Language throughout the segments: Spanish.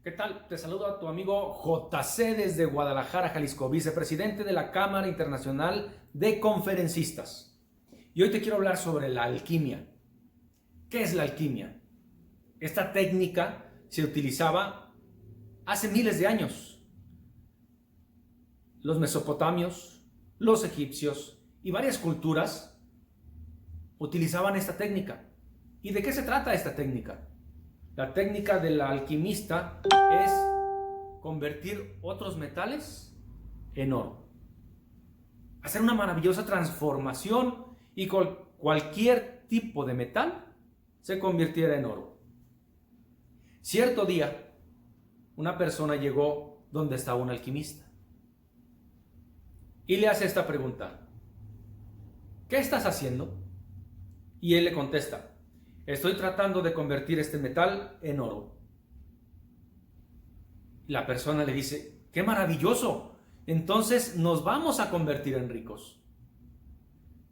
¿Qué tal? Te saludo a tu amigo JC desde Guadalajara, Jalisco, vicepresidente de la Cámara Internacional de Conferencistas. Y hoy te quiero hablar sobre la alquimia. ¿Qué es la alquimia? Esta técnica se utilizaba hace miles de años. Los mesopotamios, los egipcios y varias culturas utilizaban esta técnica. ¿Y de qué se trata esta técnica? La técnica del alquimista es convertir otros metales en oro. Hacer una maravillosa transformación y cualquier tipo de metal se convirtiera en oro. Cierto día, una persona llegó donde estaba un alquimista y le hace esta pregunta: ¿qué estás haciendo? Y él le contesta: estoy tratando de convertir este metal en oro. La persona le dice: ¡qué maravilloso! Entonces nos vamos a convertir en ricos.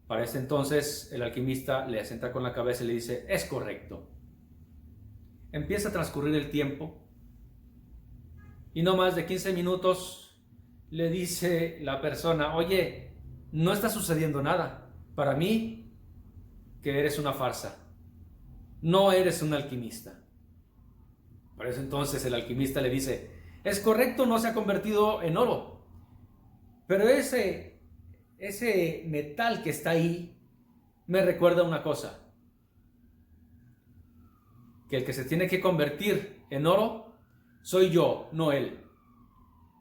Para ese entonces el alquimista le asienta con la cabeza y le dice: es correcto. Empieza a transcurrir el tiempo y no más de 15 minutos le dice la persona: oye, no está sucediendo nada. Para mí que eres una farsa. No eres un alquimista. Por eso entonces el alquimista le dice: es correcto, no se ha convertido en oro, pero ese metal que está ahí me recuerda una cosa, que el que se tiene que convertir en oro soy yo, no él,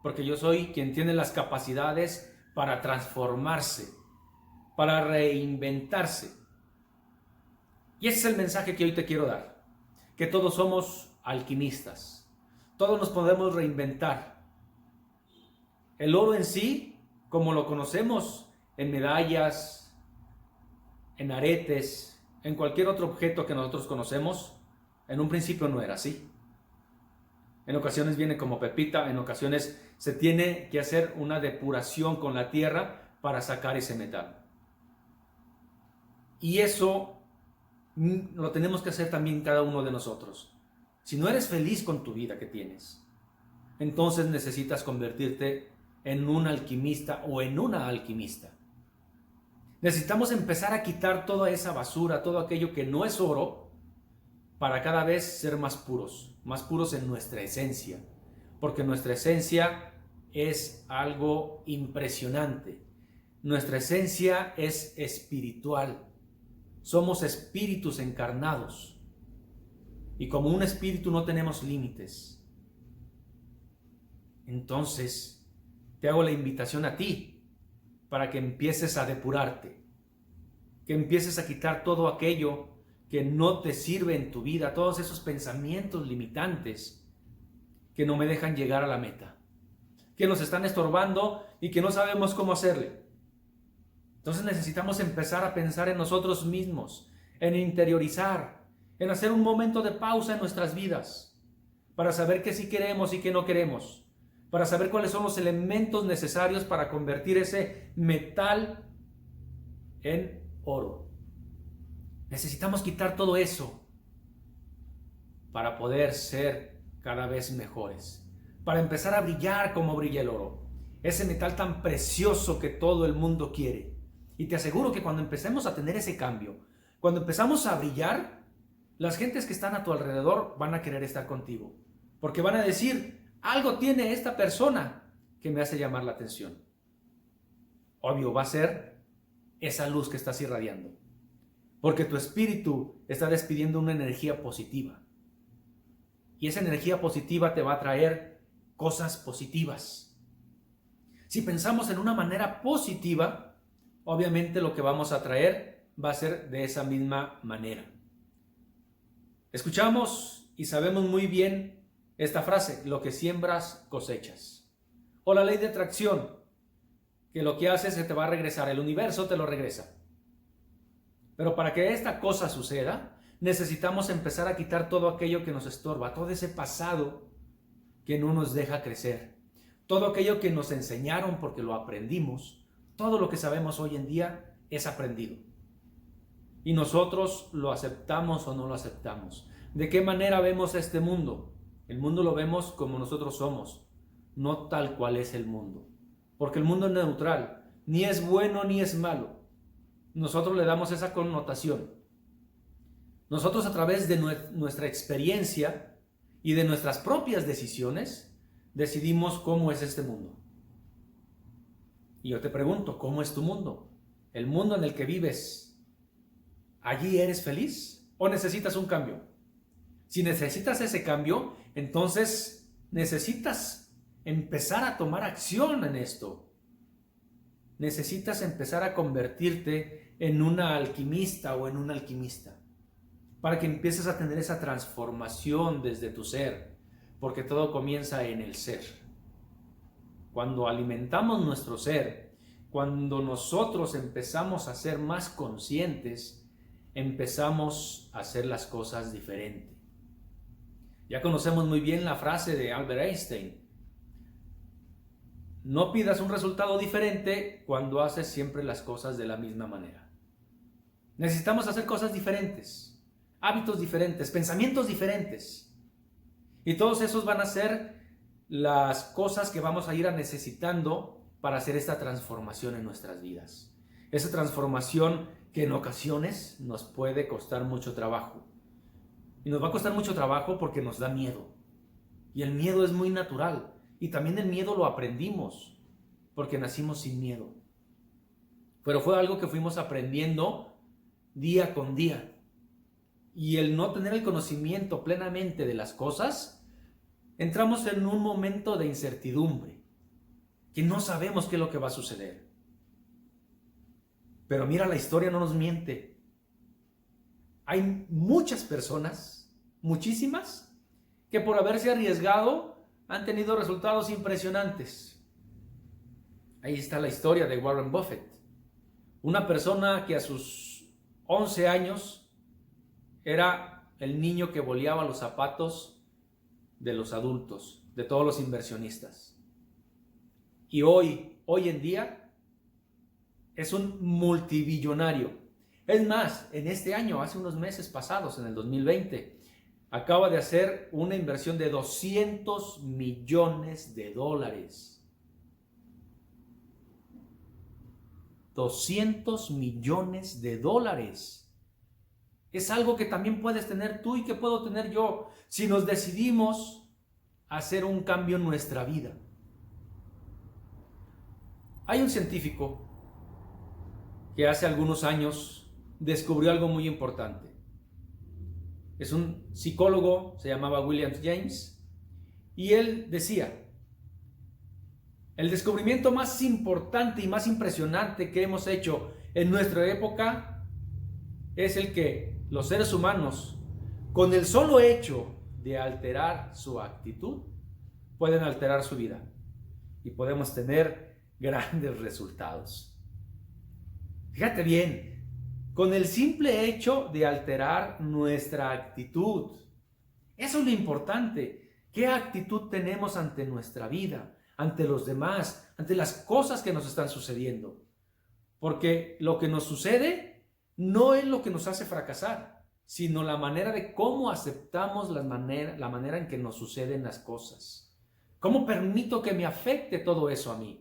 porque yo soy quien tiene las capacidades para transformarse, para reinventarse. Y ese es el mensaje que hoy te quiero dar, que todos somos alquimistas, todos nos podemos reinventar. El oro en sí, como lo conocemos en medallas, en aretes, en cualquier otro objeto que nosotros conocemos, en un principio no era así. En ocasiones viene como pepita, en ocasiones se tiene que hacer una depuración con la tierra para sacar ese metal. Y eso lo tenemos que hacer también cada uno de nosotros. Si no eres feliz con tu vida que tienes, entonces necesitas convertirte en un alquimista o en una alquimista. Necesitamos empezar a quitar toda esa basura, todo aquello que no es oro, para cada vez ser más puros en nuestra esencia, porque nuestra esencia es algo impresionante. Nuestra esencia es espiritual. Somos espíritus encarnados. Y como un espíritu no tenemos límites. Entonces, te hago la invitación a ti para que empieces a depurarte. Que empieces a quitar todo aquello que no te sirve en tu vida. Todos esos pensamientos limitantes que no me dejan llegar a la meta. Que nos están estorbando y que no sabemos cómo hacerle. Entonces necesitamos empezar a pensar en nosotros mismos, en interiorizar, en hacer un momento de pausa en nuestras vidas, para saber qué sí queremos y qué no queremos, para saber cuáles son los elementos necesarios para convertir ese metal en oro. Necesitamos quitar todo eso para poder ser cada vez mejores, para empezar a brillar como brilla el oro, ese metal tan precioso que todo el mundo quiere. Y te aseguro que cuando empecemos a tener ese cambio, cuando empezamos a brillar, las gentes que están a tu alrededor van a querer estar contigo, porque van a decir: algo tiene esta persona que me hace llamar la atención. Obvio, va a ser esa luz que estás irradiando, porque tu espíritu está despidiendo una energía positiva, y esa energía positiva te va a traer cosas positivas. Si pensamos en una manera positiva, obviamente lo que vamos a traer va a ser de esa misma manera. Escuchamos y sabemos muy bien esta frase: lo que siembras, cosechas. O la ley de atracción, que lo que haces se te va a regresar, el universo te lo regresa. Pero para que esta cosa suceda, necesitamos empezar a quitar todo aquello que nos estorba, todo ese pasado que no nos deja crecer, todo aquello que nos enseñaron porque lo aprendimos. Todo lo que sabemos hoy en día es aprendido. Y nosotros lo aceptamos o no lo aceptamos. ¿De qué manera vemos este mundo? El mundo lo vemos como nosotros somos, no tal cual es el mundo. Porque el mundo es neutral, ni es bueno ni es malo. Nosotros le damos esa connotación. Nosotros a través de nuestra experiencia y de nuestras propias decisiones decidimos cómo es este mundo. Y yo te pregunto, ¿cómo es tu mundo? ¿El mundo en el que vives, allí eres feliz o necesitas un cambio? Si necesitas ese cambio, entonces necesitas empezar a tomar acción en esto. Necesitas empezar a convertirte en una alquimista o en un alquimista para que empieces a tener esa transformación desde tu ser, porque todo comienza en el ser. Cuando alimentamos nuestro ser, cuando nosotros empezamos a ser más conscientes, empezamos a hacer las cosas diferente. Ya conocemos muy bien la frase de Albert Einstein: no pidas un resultado diferente cuando haces siempre las cosas de la misma manera. Necesitamos hacer cosas diferentes, hábitos diferentes, pensamientos diferentes. Y todos esos van a ser las cosas que vamos a ir necesitando para hacer esta transformación en nuestras vidas. Esa transformación que en ocasiones nos puede costar mucho trabajo. Y nos va a costar mucho trabajo porque nos da miedo. Y el miedo es muy natural. Y también el miedo lo aprendimos porque nacimos sin miedo. Pero fue algo que fuimos aprendiendo día con día. Y el no tener el conocimiento plenamente de las cosas, entramos en un momento de incertidumbre, que no sabemos qué es lo que va a suceder. Pero mira, la historia no nos miente. Hay muchas personas, muchísimas, que por haberse arriesgado han tenido resultados impresionantes. Ahí está la historia de Warren Buffett, una persona que a sus 11 años era el niño que boleaba los zapatos de los adultos, de todos los inversionistas. Y hoy en día es un multibillonario. Es más, en este año, hace unos meses pasados, en el 2020, acaba de hacer una inversión de $200 millones. $200 millones. Es algo que también puedes tener tú y que puedo tener yo si nos decidimos a hacer un cambio en nuestra vida. Hay un científico que hace algunos años descubrió algo muy importante. Es un psicólogo, se llamaba William James, y él decía: el descubrimiento más importante y más impresionante que hemos hecho en nuestra época es el que los seres humanos, con el solo hecho de alterar su actitud, pueden alterar su vida y podemos tener grandes resultados. Fíjate bien, con el simple hecho de alterar nuestra actitud. Eso es lo importante. ¿Qué actitud tenemos ante nuestra vida, ante los demás, ante las cosas que nos están sucediendo? Porque lo que nos sucede no es lo que nos hace fracasar, sino la manera de cómo aceptamos la manera en que nos suceden las cosas. ¿Cómo permito que me afecte todo eso a mí?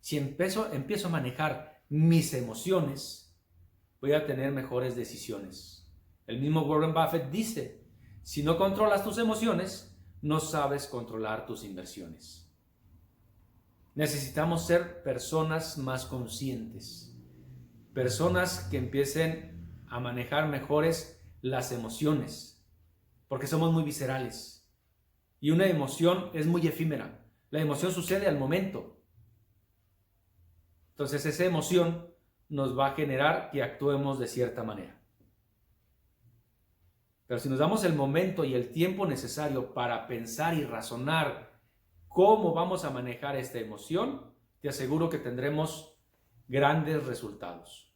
Si empiezo a manejar mis emociones, voy a tener mejores decisiones. El mismo Warren Buffett dice: si no controlas tus emociones, no sabes controlar tus inversiones. Necesitamos ser personas más conscientes. Personas que empiecen a manejar mejores las emociones, porque somos muy viscerales y una emoción es muy efímera. La emoción sucede al momento. Entonces esa emoción nos va a generar que actuemos de cierta manera. Pero si nos damos el momento y el tiempo necesario para pensar y razonar cómo vamos a manejar esta emoción, te aseguro que tendremos grandes resultados.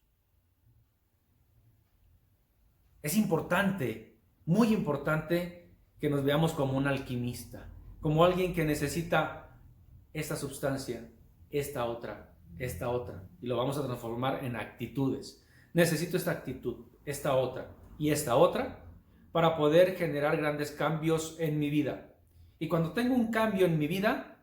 Es importante, muy importante, que nos veamos como un alquimista, como alguien que necesita esta sustancia, esta otra, y lo vamos a transformar en actitudes. Necesito esta actitud, esta otra y esta otra, para poder generar grandes cambios en mi vida. Y cuando tengo un cambio en mi vida,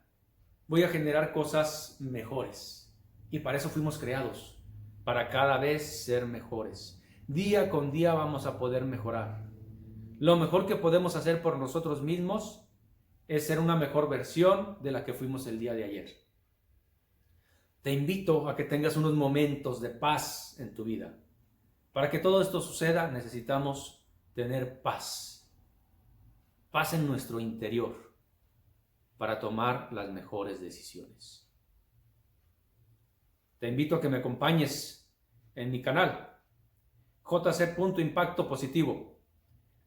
voy a generar cosas mejores. Y para eso fuimos creados, para cada vez ser mejores. Día con día vamos a poder mejorar. Lo mejor que podemos hacer por nosotros mismos es ser una mejor versión de la que fuimos el día de ayer. Te invito a que tengas unos momentos de paz en tu vida. Para que todo esto suceda, necesitamos tener paz. Paz en nuestro interior para tomar las mejores decisiones. Te invito a que me acompañes en mi canal, jc.impacto positivo.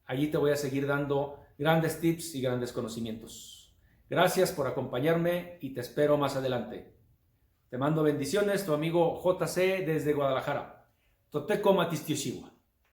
Allí te voy a seguir dando grandes tips y grandes conocimientos. Gracias por acompañarme y te espero más adelante. Te mando bendiciones, tu amigo JC desde Guadalajara. Toteco Matistioshigua.